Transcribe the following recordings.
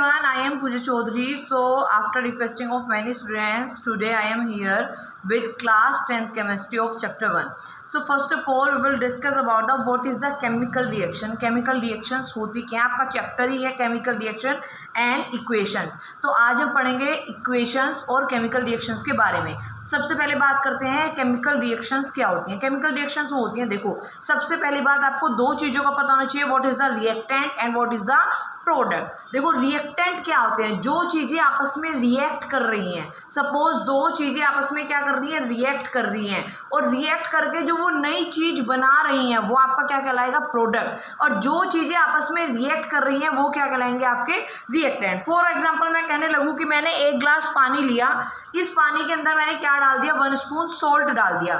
everyone, I am Pooja Chaudhary. So after requesting of many students, today I am here with class 10th chemistry of chapter 1. So first of all we will discuss about the what is the chemical reaction. Chemical reactions होती क्या, आपका chapter ही है chemical reaction and equations. तो आज हम पढ़ेंगे equations और chemical reactions के बारे में. सबसे पहले बात करते हैं केमिकल रिएक्शंस क्या होती हैं. केमिकल रिएक्शंस होती हैं, देखो सबसे पहली बात आपको दो चीज़ों का पता होना चाहिए, what is the reactant and what is the product. देखो रिएक्टेंट क्या होते हैं, जो चीज़ें आपस में रिएक्ट कर रही हैं. सपोज दो चीज़ें आपस में क्या कर रही हैं, रिएक्ट कर रही हैं, और रिएक्ट करके जो वो नई चीज़ बना रही हैं वो आपका क्या कहलाएगा, प्रोडक्ट. और जो चीज़ें आपस में रिएक्ट कर रही हैं वो क्या कहलाएंगे, आपके रिएक्टेंट. फॉर एग्जाम्पल मैं कहने लगूँ कि मैंने एक ग्लास पानी लिया, इस पानी के अंदर मैंने क्या डाल दिया, 1 स्पून सॉल्ट डाल दिया.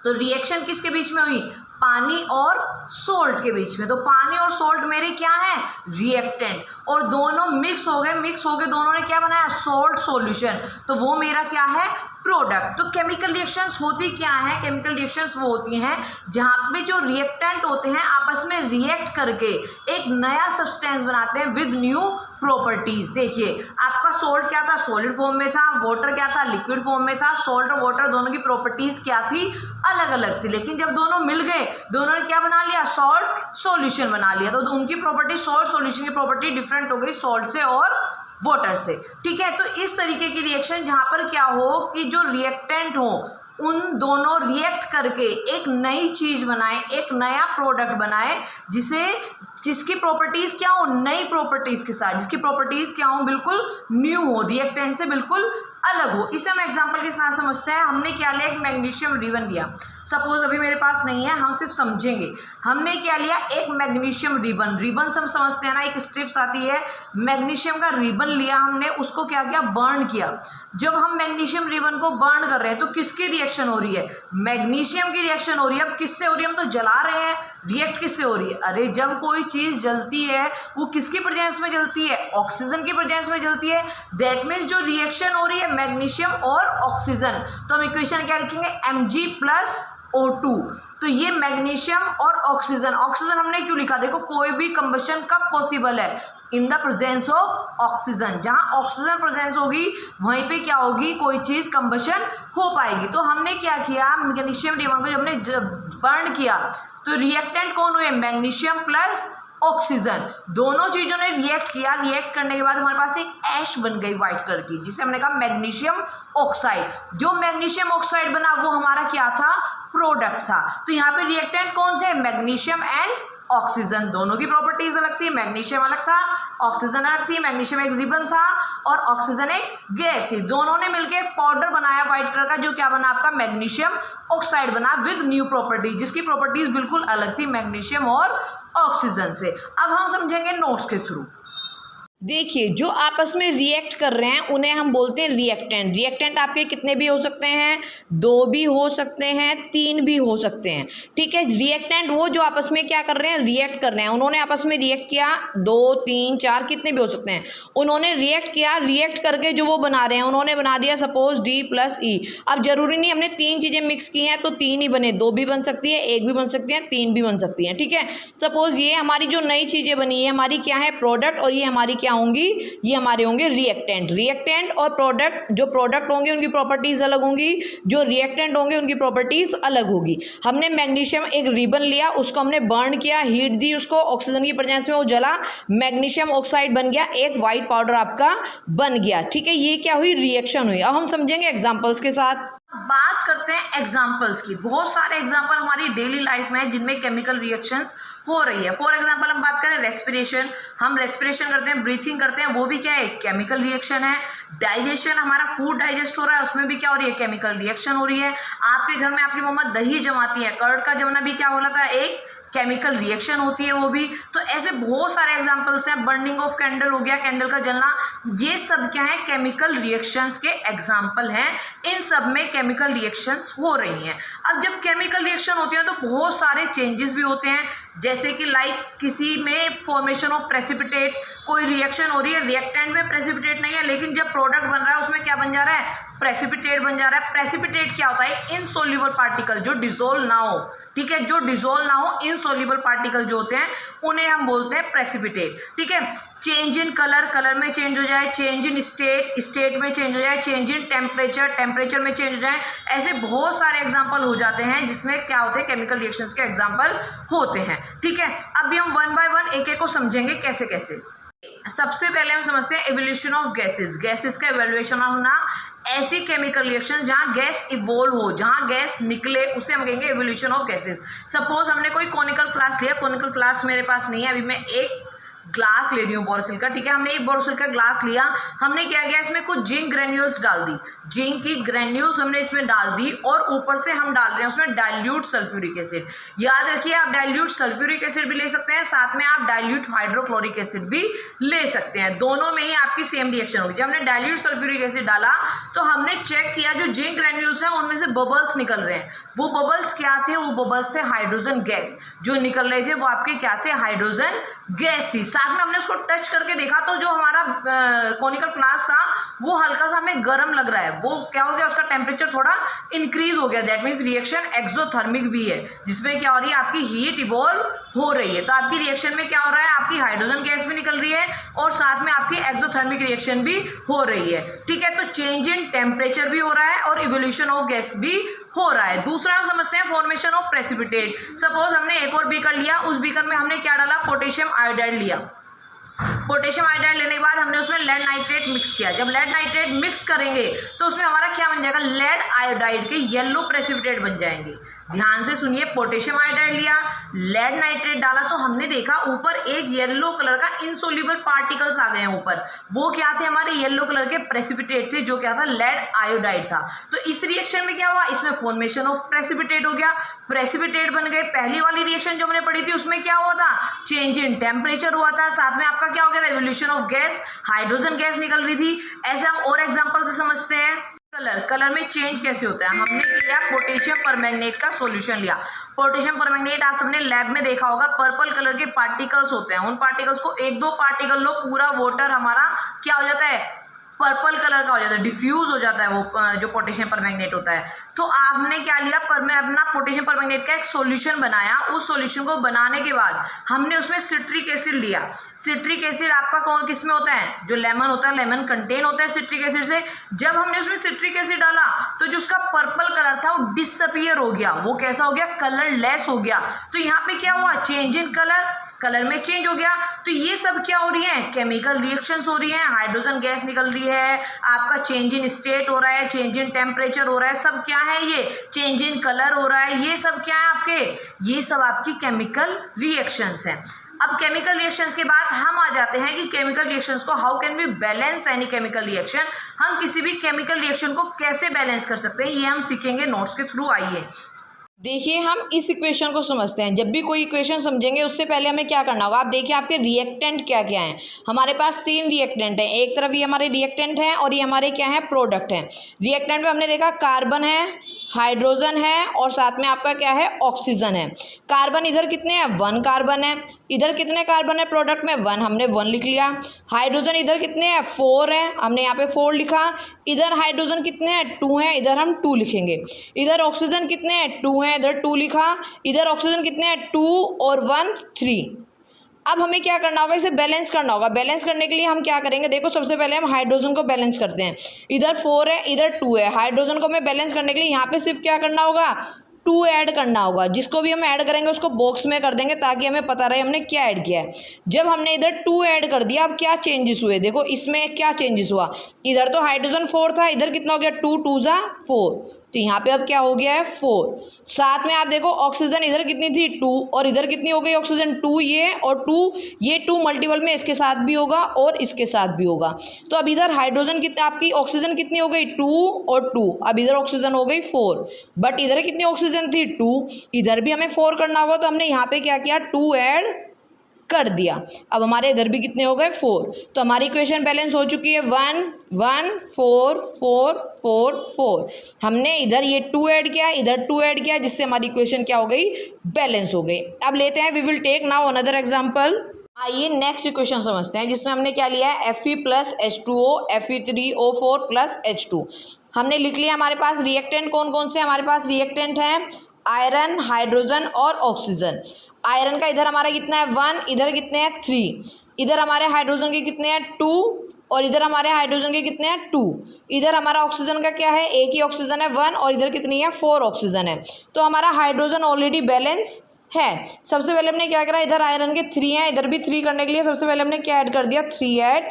तो रिएक्शन किसके बीच में हुई, पानी और सोल्ट के बीच में. तो पानी और सोल्ट मेरे क्या है, रिएक्टेंट, और दोनों मिक्स हो गए दोनों ने क्या बनाया, सोल्ट सॉल्यूशन. तो वो मेरा क्या है, प्रोडक्ट. तो केमिकल रिएक्शंस होती क्या है, केमिकल रिएक्शंस वो होती हैं जहाँ पे जो रिएक्टेंट होते हैं आपस में रिएक्ट करके एक नया सब्सटेंस बनाते हैं विद न्यू प्रॉपर्टीज. देखिए आपका सोल्ट क्या था, सॉलिड फॉर्म में था, वाटर क्या था, लिक्विड फॉर्म में था. सॉल्ट और वाटर दोनों की प्रॉपर्टीज क्या थी, अलग अलग थी, लेकिन जब दोनों मिल गए दोनों ने क्या बना लिया, सॉल्ट सॉल्यूशन बना लिया. तो उनकी प्रॉपर्टी, सॉल्ट सॉल्यूशन की प्रॉपर्टी डिफरेंट हो गई सॉल्ट से और वाटर से. ठीक है, तो इस तरीके की रिएक्शन जहां पर क्या हो कि जो रिएक्टेंट हो उन दोनों रिएक्ट करके एक नई चीज बनाए, एक नया प्रोडक्ट बनाए जिसकी प्रॉपर्टीज क्या हो, नई प्रॉपर्टीज के साथ, जिसकी प्रॉपर्टीज क्या हो, बिल्कुल न्यू हो, रिएक्टेंट से बिल्कुल अलग हो. इसे हम एग्जांपल के साथ समझते हैं. हमने क्या लिया, एक मैग्नीशियम रिबन लिया. सपोज अभी मेरे पास नहीं है, हम सिर्फ समझेंगे. हमने क्या लिया, एक मैग्नीशियम रिबन सब समझते हैं ना, एक स्ट्रिप्स आती है, मैग्नीशियम का रिबन लिया हमने, उसको क्या किया, बर्न किया. जब हम मैग्नीशियम रिबन को बर्न कर रहे हैं तो किसकी रिएक्शन हो रही है, मैग्नीशियम की रिएक्शन हो रही है. अब किससे हो रही है, हम तो जला रहे हैं, रिएक्ट किससे हो रही है. अरे जब कोई चीज़ जलती है वो किसकी प्रेजेंस में जलती है, ऑक्सीजन की प्रेजेंस में जलती है. दैट मीन्स जो रिएक्शन हो रही है मैग्नीशियम और ऑक्सीजन, तो हम इक्वेशन क्या लिखेंगे, Mg+O2. तो ये मैग्नीशियम और ऑक्सीजन हमने क्यों लिखा, देखो कोई भी कंबशन कब पॉसिबल है, in the presence of oxygen. जहां ऑक्सीजन प्रेजेंस होगी वहीं पे क्या होगी, कोई चीज कंबशन हो पाएगी. तो हमने क्या किया, मैग्नीशियम रिबन को जब हमने बर्न किया तो रिएक्टेंट कौन हुए, मैग्नीशियम प्लस ऑक्सीजन. दोनों चीजों ने रिएक्ट किया, रिएक्ट करने के बाद हमारे पास एक ऐश बन गई व्हाइट कलर की, जिसे हमने कहा मैग्नीशियम ऑक्साइड. जो मैग्नीशियम ऑक्साइड बना वो हमारा क्या था, प्रोडक्ट था. तो यहाँ पे रिएक्टेंट कौन थे, मैग्नीशियम एंड ऑक्सीजन. दोनों की प्रॉपर्टीज अलग थी, मैग्नीशियम अलग था, ऑक्सीजन अलग थी. मैग्नीशियम एक रिबन था और ऑक्सीजन एक गैस थी. दोनों ने मिलकर एक पाउडर बनाया व्हाइट कलर का, जो क्या बना, आपका मैग्नीशियम ऑक्साइड बना विद न्यू प्रॉपर्टी, जिसकी प्रॉपर्टीज बिल्कुल अलग थी मैग्नीशियम और ऑक्सीजन से. अब हम समझेंगे नोट्स के थ्रू. देखिए जो आपस में रिएक्ट कर रहे हैं उन्हें हम बोलते हैं रिएक्टेंट. रिएक्टेंट आपके कितने भी हो सकते हैं, 2 भी हो सकते हैं, 3 भी हो सकते हैं. ठीक है, रिएक्टेंट वो जो आपस में क्या कर रहे हैं, रिएक्ट कर रहे हैं. उन्होंने आपस में रिएक्ट किया, 2 3 4 कितने भी हो सकते हैं. उन्होंने रिएक्ट किया, रिएक्ट करके जो वो बना रहे हैं उन्होंने बना दिया सपोज D+E. अब जरूरी नहीं हमने 3 चीज़ें मिक्स की हैं तो 3 ही बने, 2 भी बन सकती है, 1 भी बन सकती है, 3 भी बन सकती हैं. ठीक है, सपोज ये हमारी जो नई चीज़ें बनी है हमारी क्या है, प्रोडक्ट, और ये हमारी क्या होंगी, ये हमारे होंगे रिएक्टेंट. रिएक्टेंट और प्रोडक्ट, जो प्रोडक्ट होंगे उनकी प्रॉपर्टीज अलग होंगी, जो रिएक्टेंट होंगे उनकी प्रॉपर्टीज अलग होगी. हमने मैग्नीशियम एक रिबन लिया, उसको हमने बर्न किया, हीट दी उसको, ऑक्सीजन की प्रेजेंस में वो जला, मैग्नीशियम ऑक्साइड बन गया, एक व्हाइट पाउडर आपका बन गया. ठीक है, ये क्या हुई, रिएक्शन हुई. अब हम समझेंगे एग्जाम्पल्स के साथ. बात करते हैं एग्जाम्पल्स की. बहुत सारे एग्जाम्पल हमारी डेली लाइफ में है जिनमें केमिकल रिएक्शंस हो रही है. फॉर एग्जाम्पल हम बात करें रेस्पिरेशन, हम रेस्पिरेशन करते हैं, ब्रीथिंग करते हैं, वो भी क्या है, केमिकल रिएक्शन है. डाइजेशन, हमारा फूड डाइजेस्ट हो रहा है, उसमें भी क्या हो रही है, केमिकल रिएक्शन हो रही है. आपके घर में आपकी मम्मा दही जमाती है, कर्ड का जमना भी क्या हो रहा था, एक केमिकल रिएक्शन होती है वो भी. तो ऐसे बहुत सारे एग्जांपल्स हैं. बर्निंग ऑफ कैंडल हो गया, कैंडल का जलना, ये सब क्या है, केमिकल रिएक्शंस के एग्जांपल हैं. इन सब में केमिकल रिएक्शंस हो रही हैं. अब जब केमिकल रिएक्शन होती है तो बहुत सारे चेंजेस भी होते हैं, जैसे कि लाइक किसी में फॉर्मेशन ऑफ प्रेसिपिटेट, कोई रिएक्शन हो रही है, रिएक्टेंट में प्रेसिपिटेट नहीं है, लेकिन जब प्रोडक्ट बन रहा है उसमें क्या बन जा रहा है, प्रेसिपिटेट बन जा रहा है. प्रेसिपिटेट क्या होता है, इनसोल्यूबल पार्टिकल जो डिसोल्व ना हो. ठीक है, जो डिसोल्व ना हो, इनसोल्यूबल पार्टिकल जो होते हैं उन्हें हम बोलते हैं प्रेसिपिटेट. ठीक है, चेंज इन कलर, कलर में चेंज हो जाए, चेंज इन स्टेट, स्टेट में चेंज हो जाए, चेंज इन टेम्परेचर, टेम्परेचर में चेंज हो जाए। ऐसे बहुत सारे एग्जांपल हो जाते हैं जिसमें क्या होते हैं, केमिकल रिएक्शंस के एग्जांपल होते हैं। ठीक है, अभी हम वन बाय वन एक एक को समझेंगे कैसे कैसे। सबसे पहले हम समझते हैं एवोल्यूशन ऑफ गैसेस। गैसेस का एवोल्यूशन होना, ऐसी केमिकल रिएक्शन जहां गैस इवोल्व हो, जहां गैस निकले, उसे हम कहेंगे एवोल्यूशन ऑफ गैसेस। सपोज हमने कोई कॉनिकल फ्लास्क लिया, कॉनिकल फ्लास्क मेरे पास नहीं है, अभी मैं एक ग्लास ले रही हूँ बोरोसिल का। ठीक है, हमने एक बोरोसिल का ग्लास लिया, हमने क्या किया, इसमें कुछ जिंक ग्रेन्यूल्स डाल दी, जिंक की ग्रेन्यूल्स हमने इसमें डाल दी, और ऊपर से हम डाल रहे हैं उसमें डाइल्यूट सल्फ्यूरिक एसिड। याद रखिए, आप डाइल्यूट सल्फ्यूरिक एसिड भी ले सकते हैं, साथ में आप डाइल्यूट हाइड्रोक्लोरिक एसिड भी ले सकते हैं, दोनों में ही आपकी सेम रिएक्शन होगी। जब हमने डाइल्यूट सल्फ्यूरिक एसिड डाला तो हमने चेक किया जो जिंक ग्रेन्यूल्स हैं उनमें से बबल्स निकल रहे हैं। वो बबल्स क्या थे, वो बबल्स थे हाइड्रोजन गैस, जो निकल रहे थे वो आपके क्या थे, हाइड्रोजन गैस थी। साथ में हमने उसको टच करके देखा तो जो हमारा कॉनिकल फ्लास्क था वो हल्का सा हमें गर्म लग रहा है, वो क्या हो गया, उसका टेम्परेचर थोड़ा इंक्रीज हो गया। दैट मीन्स रिएक्शन एक्सोथर्मिक भी है, जिसमें क्या हो रही है, आपकी हीट इवॉल्व हो रही है। तो आपकी रिएक्शन में क्या हो रहा है, आपकी हाइड्रोजन गैस भी निकल रही है और साथ में आपकी एक्सोथर्मिक रिएक्शन भी हो रही है। ठीक है, तो चेंज इन टेम्परेचर भी हो रहा है और इवोल्यूशन ऑफ गैस भी हो रहा है। दूसरा हम समझते हैं फॉर्मेशन ऑफ प्रेसिपिटेट। सपोज हमने एक और बीकर लिया, उस बीकर में हमने क्या डाला, पोटेशियम आयोडाइड लिया। पोटेशियम आयोडाइड लेने के बाद हमने उसमें लेड नाइट्रेट मिक्स किया। जब लेड नाइट्रेट मिक्स करेंगे तो उसमें हमारा क्या बन जाएगा, लेड आयोडाइड के येलो प्रेसिपिटेट बन जाएंगे। ध्यान से सुनिए, पोटेशियम आयोडाइड लिया, लेड नाइट्रेट डाला, तो हमने देखा ऊपर एक येलो कलर का इनसोल्यूबल पार्टिकल्स आ गए हैं ऊपर। वो क्या थे, हमारे येलो कलर के प्रेसिपिटेट थे, जो क्या था, लेड आयोडाइड था। तो इस रिएक्शन में क्या हुआ, इसमें फॉर्मेशन ऑफ प्रेसिपिटेट हो गया, प्रेसिपिटेट बन गए। पहली वाली रिएक्शन जो हमने पढ़ी थी उसमें क्या हुआ था, चेंज इन टेम्परेचर हुआ था, साथ में आपका क्या हो गया था, evolution of gas, hydrogen gas निकल रही थी। ऐसे हम और एग्जाम्पल से समझते हैं। कलर, कलर में चेंज कैसे होता है, हमने लिया पोटेशियम परमैंगनेट का सॉल्यूशन लिया। पोटेशियम परमैंगनेट आप सबने लैब में देखा होगा, पर्पल कलर के पार्टिकल्स होते हैं, उन पार्टिकल्स को एक दो पार्टिकल लो, पूरा वाटर हमारा क्या हो जाता है, पर्पल कलर का हो जाता है, डिफ्यूज हो जाता है वो जो पोटेशियम परमैंगनेट होता है। तो आपने क्या लिया, अपना पोटेशियम परमैंगनेट का एक सॉल्यूशन बनाया। उस सॉल्यूशन को बनाने के बाद हमने उसमें सिट्रिक एसिड लिया। सिट्रिक एसिड आपका कौन किस में होता है, जो लेमन होता है, लेमन कंटेन होता है सिट्रिक एसिड से। जब हमने उसमें सिट्रिक एसिड डाला तो जो उसका पर्पल कलर था वो डिसअपियर हो गया, वो कैसा हो गया, कलर लेस हो गया। तो यहाँ पे क्या हुआ, चेंज इन कलर, कलर में चेंज हो गया। तो ये सब क्या हो रही है, केमिकल रिएक्शंस हो रही हैं, हाइड्रोजन गैस निकल रही है, आपका चेंज इन स्टेट हो रहा है, चेंज इन टेम्परेचर हो रहा है, सब क्या है, ये चेंज इन कलर हो रहा है। ये सब क्या है आपके, ये सब आपकी केमिकल रिएक्शंस हैं। अब केमिकल रिएक्शंस के बाद हम आ जाते हैं कि केमिकल रिएक्शंस को how can we balance any chemical reaction, हम किसी भी केमिकल रिएक्शन को कैसे बैलेंस कर सकते हैं, ये हम सीखेंगे नोट्स के थ्रू। आइए देखिए, हम इस इक्वेशन को समझते हैं। जब भी कोई इक्वेशन समझेंगे उससे पहले हमें क्या करना होगा, आप देखिए आपके रिएक्टेंट क्या क्या हैं। हमारे पास 3 रिएक्टेंट हैं, एक तरफ ये हमारे रिएक्टेंट हैं और ये हमारे क्या हैं, प्रोडक्ट हैं। रिएक्टेंट में हमने देखा कार्बन है, हाइड्रोजन है और साथ में आपका क्या है, ऑक्सीजन है। कार्बन इधर कितने हैं, 1 कार्बन है। इधर कितने कार्बन है प्रोडक्ट में, 1, हमने 1 लिख लिया। हाइड्रोजन इधर कितने हैं, 4 है, हमने यहाँ पे 4 लिखा। इधर हाइड्रोजन कितने हैं, 2 हैं, इधर हम 2 लिखेंगे। इधर ऑक्सीजन कितने हैं, 2 हैं, इधर 2 लिखा। इधर ऑक्सीजन कितने हैं, 2 और 1 3। अब हमें क्या करना होगा, इसे बैलेंस करना होगा। बैलेंस करने के लिए हम क्या करेंगे, देखो सबसे पहले हम हाइड्रोजन को बैलेंस करते हैं। इधर 4 है, इधर 2 है। हाइड्रोजन को हमें बैलेंस करने के लिए यहाँ पे सिर्फ क्या करना होगा, 2 ऐड करना होगा। जिसको भी हम ऐड करेंगे उसको बॉक्स में कर देंगे ताकि हमें पता रहे हमने क्या ऐड किया है। जब हमने इधर 2 ऐड कर दिया, अब क्या चेंजेस हुए, देखो इसमें क्या चेंजेस हुआ। इधर तो हाइड्रोजन 4 था, इधर कितना हो गया, 2 2 जा 4, तो यहाँ पे अब क्या हो गया है, 4। साथ में आप देखो ऑक्सीजन इधर कितनी थी, 2, और इधर कितनी हो गई ऑक्सीजन, 2 ये और 2 ये, 2 मल्टीपल में इसके साथ भी होगा और इसके साथ भी होगा। तो अब इधर हाइड्रोजन कितने, आपकी ऑक्सीजन कितनी हो गई, 2 और 2। अब इधर ऑक्सीजन हो गई 4, बट इधर कितनी ऑक्सीजन थी, 2। इधर भी हमें 4 करना होगा, तो हमने यहाँ पे क्या किया, 2 ऐड कर दिया। अब हमारे इधर भी कितने हो गए, 4। तो हमारी इक्वेशन बैलेंस हो चुकी है, 1 1 4 4 4 4। हमने इधर ये 2 ऐड किया, इधर 2 ऐड किया, जिससे हमारी इक्वेशन क्या हो गई, बैलेंस हो गई। अब लेते हैं, we will take now another example. आइए नेक्स्ट इक्वेशन समझते हैं, जिसमें हमने क्या लिया है, Fe + H2O Fe3O4 + H2। हमने लिख लिया। हमारे पास रिएक्टेंट कौन कौन से, हमारे पास रिएक्टेंट हैं आयरन, हाइड्रोजन और ऑक्सीजन। आयरन का इधर हमारा कितना है, 1, इधर कितने हैं, 3। इधर हमारे हाइड्रोजन के कितने हैं 2 और इधर हमारे हाइड्रोजन के कितने हैं 2। इधर हमारा ऑक्सीजन का क्या है, एक ही ऑक्सीजन है 1 और इधर कितनी है 4 ऑक्सीजन है। तो हमारा हाइड्रोजन ऑलरेडी बैलेंस है। सबसे पहले हमने क्या करा, इधर आयरन के 3 हैं, इधर भी 3 करने के लिए सबसे पहले हमने क्या ऐड कर दिया, 3 ऐड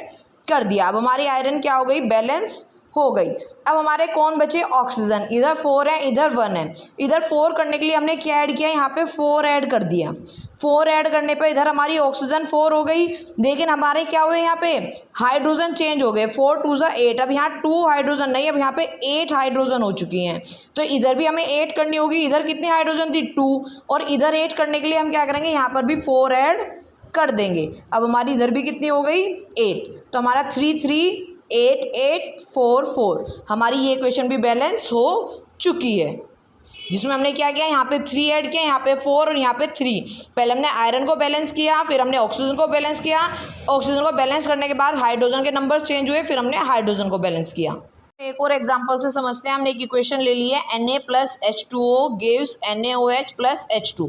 कर दिया। अब हमारी आयरन क्या हो गई, बैलेंस हो गई। अब हमारे कौन बचे, ऑक्सीजन, इधर 4 है इधर 1 है। इधर 4 करने के लिए हमने क्या ऐड किया, यहाँ पे 4 ऐड कर दिया। 4 ऐड करने पे इधर हमारी ऑक्सीजन 4 हो गई, लेकिन हमारे क्या हुए यहाँ पे हाइड्रोजन चेंज हो गए, 4 2 8। अब यहाँ 2 हाइड्रोजन नहीं, अब यहाँ पे 8 हाइड्रोजन हो चुकी हैं। तो इधर भी हमें 8 करनी होगी। इधर कितनी हाइड्रोजन थी 2 और इधर 8 करने के लिए हम क्या करेंगे, यहाँ पर भी 4 ऐड कर देंगे। अब हमारी इधर भी कितनी हो गई 8। तो हमारा 3 3 8 8 4 4 हमारी ये इक्वेशन भी बैलेंस हो चुकी है, जिसमें हमने क्या किया, यहाँ पे 3 ऐड किया, यहाँ पे 4 और यहाँ पे 3। पहले हमने आयरन को बैलेंस किया, फिर हमने ऑक्सीजन को बैलेंस किया। ऑक्सीजन को बैलेंस करने के बाद हाइड्रोजन के नंबर चेंज हुए, फिर हमने हाइड्रोजन को बैलेंस किया। एक और एग्जांपल से समझते हैं। हमने एक इक्वेशन ले ली है Na + H2O gives NaOH + H2।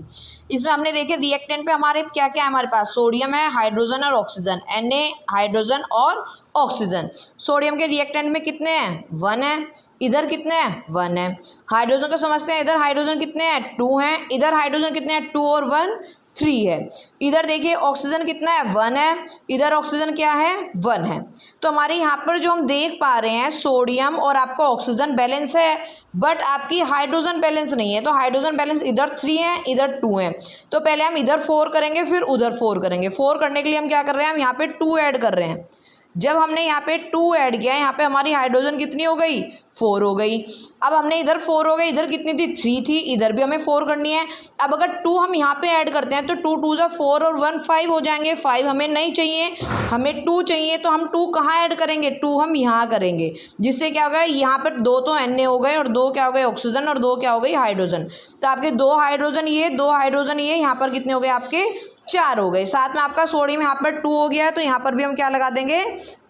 इसमें हमने देखे रिएक्टेंट पे हमारे क्या क्या है, हमारे पास सोडियम है, हाइड्रोजन और ऑक्सीजन। Na हाइड्रोजन और ऑक्सीजन। सोडियम के रिएक्टेंट में कितने हैं 1 है, इधर कितने हैं 1 है। हाइड्रोजन को समझते हैं, इधर हाइड्रोजन कितने हैं 2 हैं, इधर हाइड्रोजन कितने हैं 2 और 1 3 है। इधर देखिए ऑक्सीजन कितना है 1 है, इधर ऑक्सीजन क्या है 1 है। तो हमारे यहाँ पर जो हम देख पा रहे हैं सोडियम और आपका ऑक्सीजन बैलेंस है, बट आपकी हाइड्रोजन बैलेंस नहीं है। तो हाइड्रोजन बैलेंस इधर 3 है इधर 2 है। तो पहले हम इधर 4 करेंगे फिर उधर 4 करेंगे। 4 करने के लिए हम क्या कर रहे हैं, हम यहाँ पे 2 ऐड कर रहे हैं। जब हमने यहाँ पे 2 ऐड किया, यहाँ पे हमारी हाइड्रोजन कितनी हो गई 4 हो गई। अब हमने इधर 4 हो गई, इधर कितनी थी 3 थी, इधर भी हमें 4 करनी है। अब अगर 2 हम यहाँ पे ऐड करते हैं तो 2 2 जा 4 और 1 5 हो जाएंगे। 5 हमें नहीं चाहिए, हमें 2 चाहिए। तो हम 2 कहाँ ऐड करेंगे, 2 हम यहाँ करेंगे, जिससे क्या होगा, यहाँ पर 2 तो Na हो गए और 2 क्या हो गए ऑक्सीजन और 2 क्या हो गई हाइड्रोजन। तो आपके 2 हाइड्रोजन ये, 2 हाइड्रोजन ये, यहाँ पर कितने हो गए आपके 4 हो गए। साथ में आपका सोडियम यहाँ पर 2 हो गया है, तो यहाँ पर भी हम क्या लगा देंगे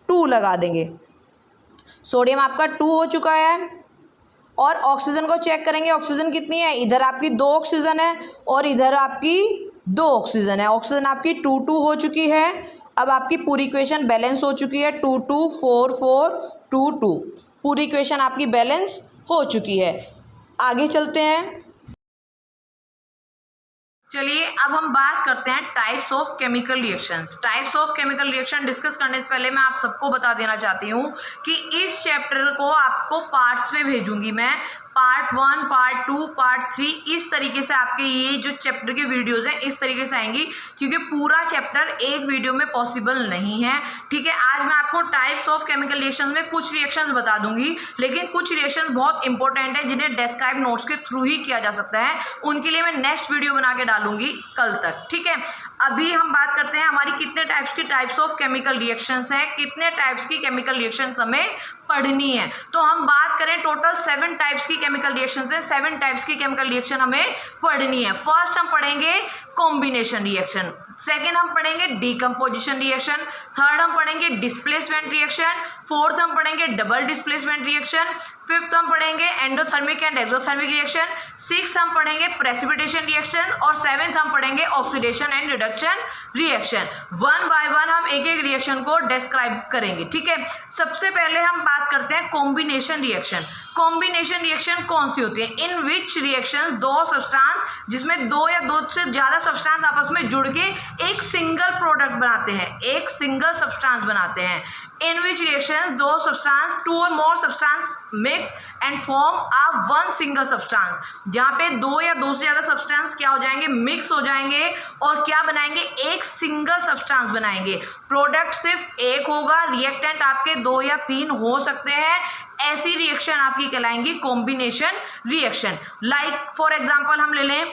2 लगा देंगे। सोडियम आपका 2 हो चुका है। और ऑक्सीजन को चेक करेंगे, ऑक्सीजन कितनी है, इधर आपकी 2 ऑक्सीजन है और इधर आपकी 2 ऑक्सीजन है। ऑक्सीजन आपकी 2 2 हो चुकी है। अब आपकी पूरी इक्वेशन बैलेंस हो चुकी है, 2 2 4 4 2 2 पूरी इक्वेशन आपकी बैलेंस हो चुकी है। आगे चलते हैं। चलिए अब हम बात करते हैं types of chemical reactions. Types of chemical reaction discuss करने से पहले मैं आप सबको बता देना चाहती हूँ कि इस चैप्टर को आपको पार्ट्स में भेजूंगी मैं। पार्ट 1, पार्ट 2, पार्ट 3 इस तरीके से आपके ये जो चैप्टर की वीडियोज़ हैं इस तरीके से आएंगी, क्योंकि पूरा चैप्टर एक वीडियो में पॉसिबल नहीं है। ठीक है, आज मैं आपको टाइप्स ऑफ केमिकल रिएक्शंस में कुछ रिएक्शंस बता दूंगी, लेकिन कुछ रिएक्शंस बहुत इंपॉर्टेंट है जिन्हें डेस्क्राइब नोट्स के थ्रू ही किया जा सकता है। उनके लिए मैं नेक्स्ट वीडियो बना के डालूंगी कल तक। ठीक है, अभी हम बात करते हैं हमारी कितने टाइप्स ऑफ केमिकल रिएक्शंस हैं, कितने टाइप्स की केमिकल रिएक्शंस हमें पढ़नी है। तो हम बात करें टोटल 7 टाइप्स की केमिकल रिएक्शंस है। 7 टाइप्स की केमिकल रिएक्शन हमें पढ़नी है। फर्स्ट हम पढ़ेंगे कॉम्बिनेशन रिएक्शन, सेकेंड हम पढ़ेंगे डीकम्पोजिशन रिएक्शन, थर्ड हम पढ़ेंगे डिस्प्लेसमेंट रिएक्शन, फोर्थ हम पढ़ेंगे डबल डिस्प्लेसमेंट रिएक्शन, फिफ्थ हम पढ़ेंगे endothermic and exothermic reaction, sixth हम पढ़ेंगे प्रेसिपिटेशन रिएक्शन और सेवेंथ हम पढ़ेंगे oxidation and reduction reaction. One by one हम एक एक रिएक्शन को डिस्क्राइब करेंगे। ठीक है, सबसे पहले हम बात करते हैं कॉम्बिनेशन रिएक्शन। कॉम्बिनेशन रिएक्शन कौन सी होती है, इन विच रिएक्शन दो सब्सटेंस जिसमें 2 या 2 से ज्यादा सब्सटेंस आपस में जुड़ के एक सिंगल प्रोडक्ट बनाते हैं, एक सिंगल सब्सटेंस बनाते हैं। इन विच रिएक्शन दो सब्सटेंस 2 और more substance mix and form a one single substance, जहाँ पे 2 या 2 से ज्यादा सब्सटेंस क्या हो जाएंगे, मिक्स हो जाएंगे और क्या बनाएंगे, एक सिंगल सब्सटेंस बनाएंगे। प्रोडक्ट सिर्फ एक होगा, रिएक्टेंट आपके 2 या 3 हो सकते हैं। ऐसी रिएक्शन आपकी कहलाएंगी combination reaction. Like for example हम ले लें,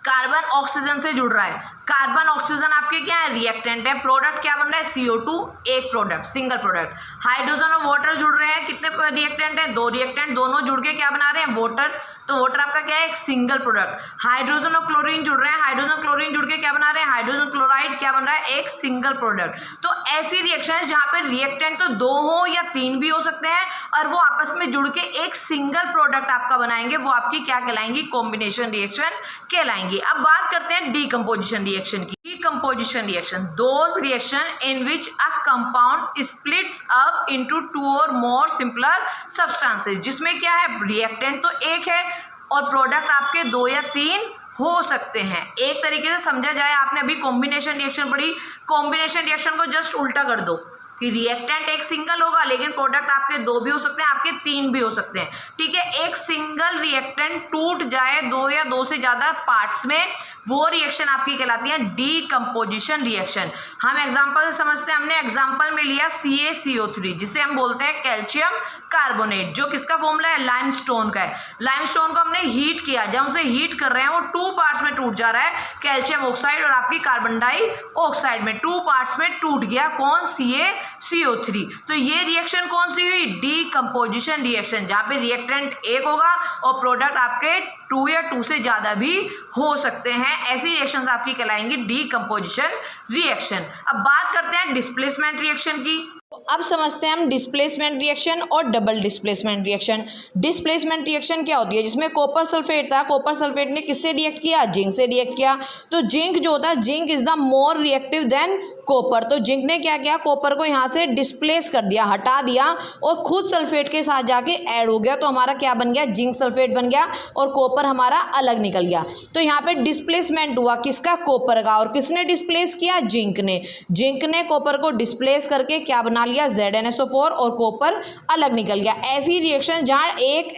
कार्बन ऑक्सीजन से जुड़ रहा है, कार्बन ऑक्सीजन आपके क्या है, रिएक्टेंट है। प्रोडक्ट क्या बन रहा है, CO2, एक प्रोडक्ट, सिंगल प्रोडक्ट। हाइड्रोजन और वाटर जुड़ रहे हैं, कितने रिएक्टेंट है, 2 रिएक्टेंट, दोनों जुड़ के क्या बना रहे हैं, वाटर। तो वाटर आपका क्या है, एक सिंगल प्रोडक्ट। हाइड्रोजन और क्लोरीन जुड़ रहे हैं, हाइड्रोजन क्लोरीन जुड़ के क्या बना रहे हैं, हाइड्रोजन क्लोराइड क्या बन रहा है, एक सिंगल प्रोडक्ट। तो ऐसी रिएक्शन है जहाँ पे रिएक्टेंट तो 2 हो या 3 भी हो सकते हैं और वो आपस में जुड़ के एक सिंगल प्रोडक्ट आपका बनाएंगे, वो आपकी क्या कहलाएंगी, कॉम्बिनेशन रिएक्शन कहलाएंगी। अब बात करते हैं डीकम्पोजिशन रिएक्शन की। decomposition reaction, those reaction in which a compound splits up into two or more simpler substances, जिसमें क्या है, रिएक्टेंट तो एक है और प्रोडक्ट आपके 2 या 3 हो सकते हैं। एक तरीके से समझा जाए, आपने अभी कॉम्बिनेशन रिएक्शन पढ़ी, कॉम्बिनेशन रिएक्शन को जस्ट उल्टा कर दो कि रिएक्टेंट एक सिंगल होगा लेकिन प्रोडक्ट आपके 2 भी हो सकते हैं, आपके 3 भी हो सकते हैं। ठीक है, एक सिंगल रिएक्टेंट टूट जाए 2 या 2 से ज्यादा पार्ट्स में, वो रिएक्शन आपकी कहलाती है डीकम्पोजिशन रिएक्शन। हम एग्जांपल से समझते हैं, हमने एग्जांपल में लिया CaCO3 जिसे हम बोलते हैं कैल्शियम कार्बोनेट, जो किसका फॉर्मूला है, लाइमस्टोन का है। लाइमस्टोन को हमने हीट किया, जब उसे हीट कर रहे हैं वो 2 पार्ट्स में टूट जा रहा है, कैल्शियम ऑक्साइड और आपकी कार्बन डाइऑक्साइड में 2 पार्ट्स में टूट गया, कौन, CaCO3। तो ये रिएक्शन कौन सी हुई, डीकम्पोजिशन रिएक्शन, जहाँ पे रिएक्टेंट एक होगा और प्रोडक्ट आपके 2 या 2 से ज्यादा भी हो सकते हैं। ऐसी रिएक्शंस आपकी कहलाएंगी डीकम्पोजिशन रिएक्शन। अब बात करते हैं डिस्प्लेसमेंट रिएक्शन की। अब समझते हैं हम डिस्प्लेसमेंट रिएक्शन और double displacement reaction. Displacement reaction क्या होती है, जिसमें कॉपर सल्फेट था, कॉपर सल्फेट ने किससे रिएक्ट किया, जिंक से रिएक्ट किया। तो जिंक जो होता है, zinc is the more reactive than copper, तो जिंक ने क्या किया, कॉपर को यहाँ से डिस्प्लेस कर दिया, हटा दिया और खुद सल्फेट के साथ जाके ऐड हो गया, तो हमारा क्या बन गया, जिंक सल्फेट बन गया और कॉपर हमारा अलग निकल गया। तो यहाँ पे डिस्प्लेसमेंट हुआ किसका, कॉपर का, और किसने डिस्प्लेस किया, जिंक ने। जिंक ने कॉपर को डिस्प्लेस करके क्या बना लिया, ZnSO4 और कॉपर अलग निकल गया। ऐसी रिएक्शन जहाँ एक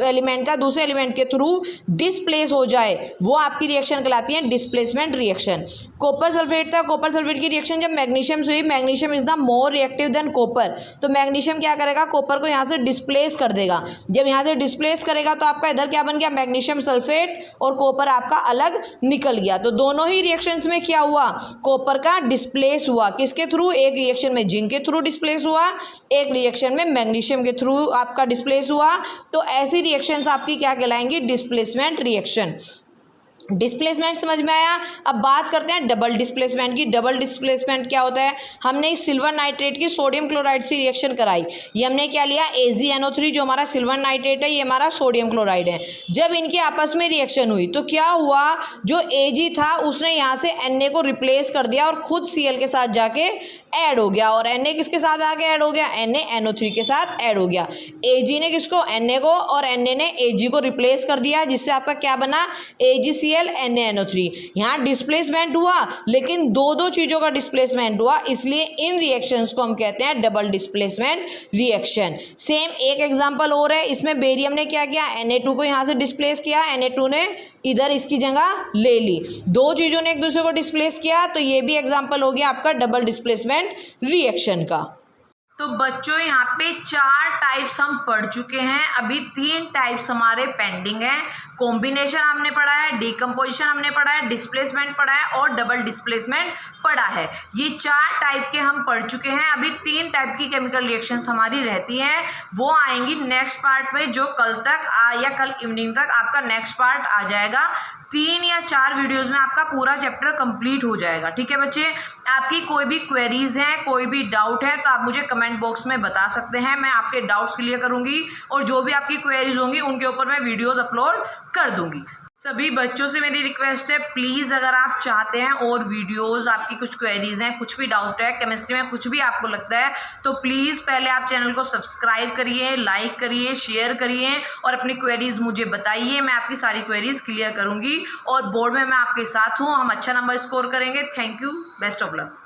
एलिमेंट का दूसरे एलिमेंट के थ्रू डिस्प्लेस हो जाए, वो आपकी रिएक्शन कहलाती है डिस्प्लेसमेंट रिएक्शन। कॉपर सल्फेट था, कॉपर सल्फेट की रिएक्शन जब मैग्नीशियम से हुई, magnesium is the more reactive than copper, तो मैग्नीशियम क्या करेगा, कॉपर को यहाँ से डिस्प्लेस कर देगा। जब यहाँ से डिस्प्लेस करेगा तो आपका इधर क्या बन गया, मैग्नीशियम सल्फेट और कॉपर आपका अलग निकल गया। तो दोनों ही रिएक्शंस में क्या हुआ, कॉपर का डिस्प्लेस हुआ, किसके थ्रू, एक रिएक्शन में जिंक के थ्रू डिस्प्लेस हुआ, एक रिएक्शन में मैग्नीशियम के थ्रू आपका डिस्प्लेस हुआ। तो ऐसी रिएक्शंस आपकी क्या कहलाएंगी, डिस्प्लेसमेंट रिएक्शन। डिस्प्लेसमेंट समझ में आया। अब बात करते हैं डबल डिस्प्लेसमेंट की। डबल डिस्प्लेसमेंट क्या होता है, हमने इस सिल्वर नाइट्रेट की सोडियम क्लोराइड से रिएक्शन कराई। ये हमने क्या लिया, AgNO3 जो हमारा सिल्वर नाइट्रेट है, ये हमारा सोडियम क्लोराइड है। जब इनके आपस में रिएक्शन हुई तो क्या हुआ, जो Ag था उसने यहाँ से Na को रिप्लेस कर दिया और खुद Cl के साथ जाके ऐड हो गया, और Na किसके साथ आके ऐड हो गया, NaNO3 के साथ ऐड हो गया। Ag ने किसको, Na को, और Na ने Ag को रिप्लेस कर दिया, जिससे आपका क्या बना, AgCl NaNO3। यहाँ डिस्प्लेसमेंट हुआ लेकिन दो चीजों का डिस्प्लेसमेंट हुआ, इसलिए इन रिएक्शंस को हम कहते हैं डबल डिस्प्लेसमेंट रिएक्शन। सेम एक एग्जांपल और है, इसमें बेरियम ने क्या किया, Na2 को यहाँ से डिस्प्लेस किया, Na2 ने इधर इसकी जगह ले ली, 2 चीजों ने एक दूसरे को डिस्प्लेस किया, तो ये भी एग्जांपल हो गया आपका डबल डिस्प्लेसमेंट रिएक्शन का। तो बच्चों यहाँ पे 4 टाइप्स हम पढ़ चुके हैं, अभी 3 टाइप्स हमारे पेंडिंग हैं। कॉम्बिनेशन हमने पढ़ा है, डीकम्पोजिशन हमने पढ़ा है, डिस्प्लेसमेंट पढ़ा है और डबल डिस्प्लेसमेंट पढ़ा है। ये 4 टाइप के हम पढ़ चुके हैं। अभी 3 टाइप की केमिकल रिएक्शंस हमारी रहती हैं, वो आएंगी नेक्स्ट पार्ट में, जो कल तक या कल इवनिंग तक आपका नेक्स्ट पार्ट आ जाएगा। 3 या 4 वीडियोस में आपका पूरा चैप्टर कंप्लीट हो जाएगा। ठीक है बच्चे, आपकी कोई भी क्वेरीज हैं, कोई भी डाउट है तो आप मुझे कमेंट बॉक्स में बता सकते हैं, मैं आपके डाउट्स क्लियर करूंगी और जो भी आपकी क्वेरीज होंगी उनके ऊपर मैं वीडियोस अपलोड कर दूंगी। सभी बच्चों से मेरी रिक्वेस्ट है, प्लीज़ अगर आप चाहते हैं और वीडियोस, आपकी कुछ क्वेरीज हैं, कुछ भी डाउट है केमिस्ट्री में, कुछ भी आपको लगता है, तो प्लीज़ पहले आप चैनल को सब्सक्राइब करिए, लाइक करिए, शेयर करिए और अपनी क्वेरीज मुझे बताइए। मैं आपकी सारी क्वेरीज क्लियर करूँगी और बोर्ड में मैं आपके साथ हूँ। हम अच्छा नंबर स्कोर करेंगे। Thank you, best of luck.